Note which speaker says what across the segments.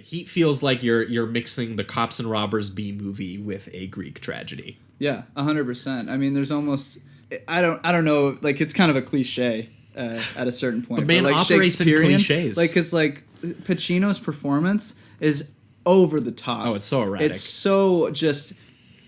Speaker 1: Heat feels like you're mixing the cops and robbers B movie with a Greek tragedy.
Speaker 2: Yeah, 100%. I mean, there's almost I don't know, like it's kind of a cliche at a certain point.
Speaker 1: But man,
Speaker 2: like
Speaker 1: operates in cliches.
Speaker 2: Like, because like Pacino's performance is over the top.
Speaker 1: Oh, it's so erratic.
Speaker 2: It's so just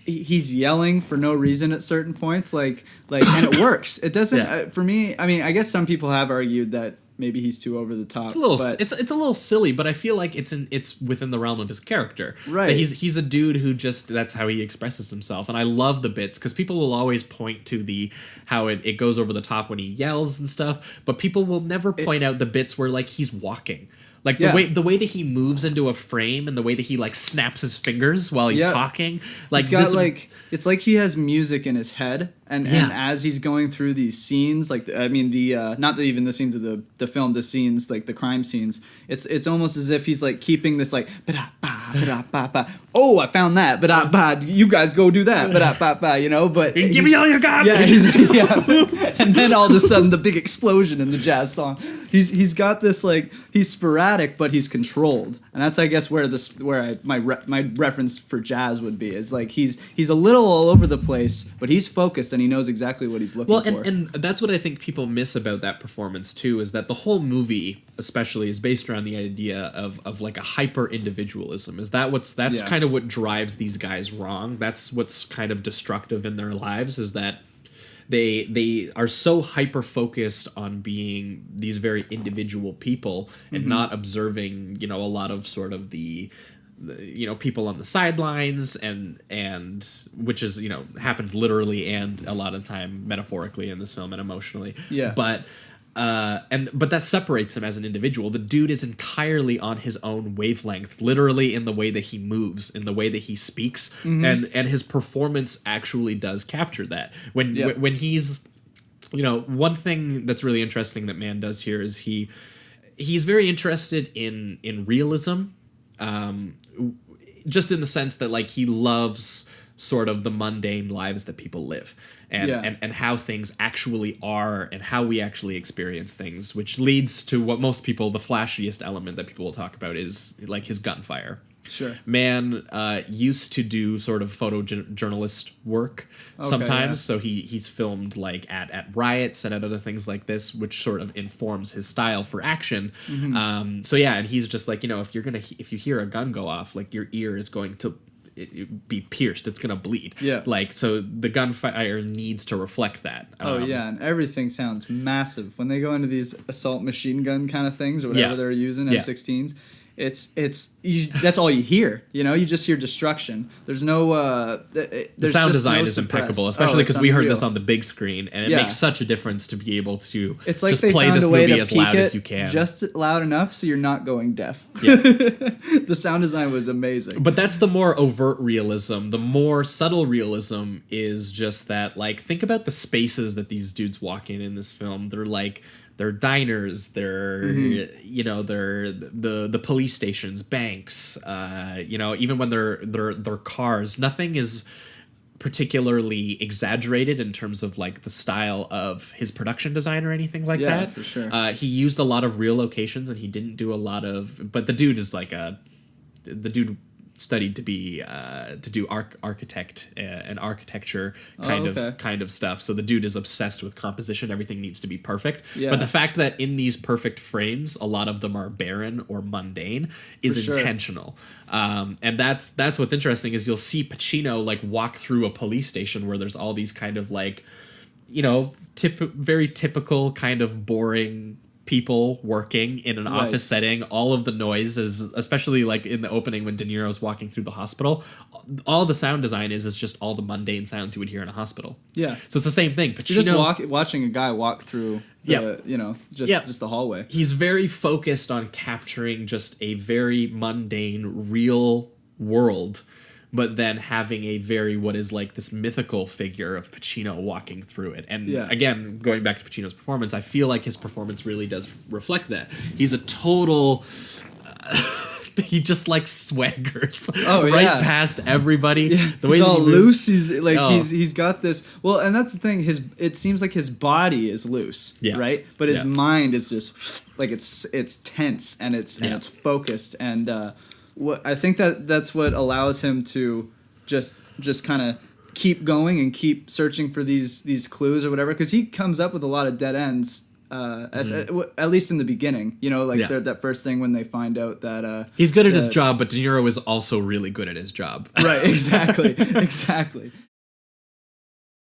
Speaker 2: he's yelling for no reason at certain points, like and it works. It doesn't for me. I mean, I guess some people have argued that maybe he's too over the top.
Speaker 1: It's a little, it's a little silly, but I feel like it's within the realm of his character.
Speaker 2: Right.
Speaker 1: That he's a dude who just, that's how he expresses himself, and I love the bits because people will always point to how it goes over the top when he yells and stuff, but people will never point out the bits where like he's walking. Like the way that he moves into a frame and the way that he like snaps his fingers while he's talking, like
Speaker 2: he's got it's like he has music in his head, and as he's going through these scenes, like I mean not even the scenes of the film, the scenes like the crime scenes, it's almost as if he's like keeping this like oh, I found that, you guys go do that, you know, but
Speaker 1: give me all you got.
Speaker 2: And then all of a sudden the big explosion in the jazz song. He's got this like he's sporadic, but he's controlled, and that's I guess where my reference for jazz would be is like he's a little all over the place, but he's focused and he knows exactly what he's looking for.
Speaker 1: And that's what I think people miss about that performance too, is that the whole movie especially is based around the idea of like a hyper individualism. That's kind of what drives these guys wrong. That's what's kind of destructive in their lives, is that they are so hyper focused on being these very individual people and not observing, you know, a lot of sort of the you know, people on the sidelines and which is, you know, happens literally and a lot of time metaphorically in this film and emotionally.
Speaker 2: Yeah.
Speaker 1: But that separates him as an individual. The dude is entirely on his own wavelength, literally in the way that he moves, in the way that he speaks, and his performance actually does capture that. When he's, you know, one thing that's really interesting that Mann does here is he's very interested in realism, just in the sense that like he loves sort of the mundane lives that people live and how things actually are and how we actually experience things, which leads to what most people, the flashiest element that people will talk about is like his gunfire.
Speaker 2: Sure.
Speaker 1: Mann used to do sort of photojournalist work sometimes, so he's filmed like at riots and at other things like this, which sort of informs his style for action. So yeah, and he's just like, you know, if you hear a gun go off, like your ear is going to be pierced, it's gonna bleed.
Speaker 2: Yeah.
Speaker 1: Like, so the gunfire needs to reflect that.
Speaker 2: And everything sounds massive when they go into these assault machine gun kind of things or whatever they're using, M16s. That's all you hear, you know. You just hear destruction. There's no
Speaker 1: the sound design is impeccable, especially because we heard this on the big screen, and it makes such a difference to be able to
Speaker 2: it's like
Speaker 1: just
Speaker 2: they
Speaker 1: play
Speaker 2: found
Speaker 1: this
Speaker 2: a way
Speaker 1: movie
Speaker 2: to
Speaker 1: as loud
Speaker 2: peak
Speaker 1: as you can,
Speaker 2: just loud enough so you're not going deaf. The sound design was amazing.
Speaker 1: But that's the more overt realism. The more subtle realism is just that, like, think about the spaces that these dudes walk in this film. They're diners, they're you know, they're the police stations, banks, you know, even when they're cars. Nothing is particularly exaggerated in terms of like the style of his production design or anything like that.
Speaker 2: Yeah, for sure.
Speaker 1: He used a lot of real locations and he didn't do a lot of, but the dude is like the dude studied to be to do architect and architecture kind of stuff. So the dude is obsessed with composition. Everything needs to be perfect. Yeah. But the fact that in these perfect frames, a lot of them are barren or mundane is intentional. And that's what's interesting is you'll see Pacino like walk through a police station where there's all these kind of like, you know, very typical kind of boring people working in an office setting. All of the noises, especially like in the opening when De Niro's walking through the hospital, all the sound design is just all the mundane sounds you would hear in a hospital. Yeah. So it's the same thing. Pacino,
Speaker 2: you're just watching a guy walk through you know, just the hallway.
Speaker 1: He's very focused on capturing just a very mundane, real world, but then having a very, what is like this mythical figure of Pacino walking through it. And again, going back to Pacino's performance, I feel like his performance really does reflect that. He's a total... he just like swaggers past everybody.
Speaker 2: Yeah.
Speaker 1: The way
Speaker 2: he's
Speaker 1: that
Speaker 2: all
Speaker 1: he
Speaker 2: loose. He's like he's got this. Well, and that's the thing. It seems like his body is loose, right? But his mind is just like it's tense and it's focused. And what I think that's what allows him to just kind of keep going and keep searching for these clues or whatever, because he comes up with a lot of dead ends. At least in the beginning, that first thing when they find out that
Speaker 1: he's good at his job, but De Niro is also really good at his job.
Speaker 2: Right, exactly.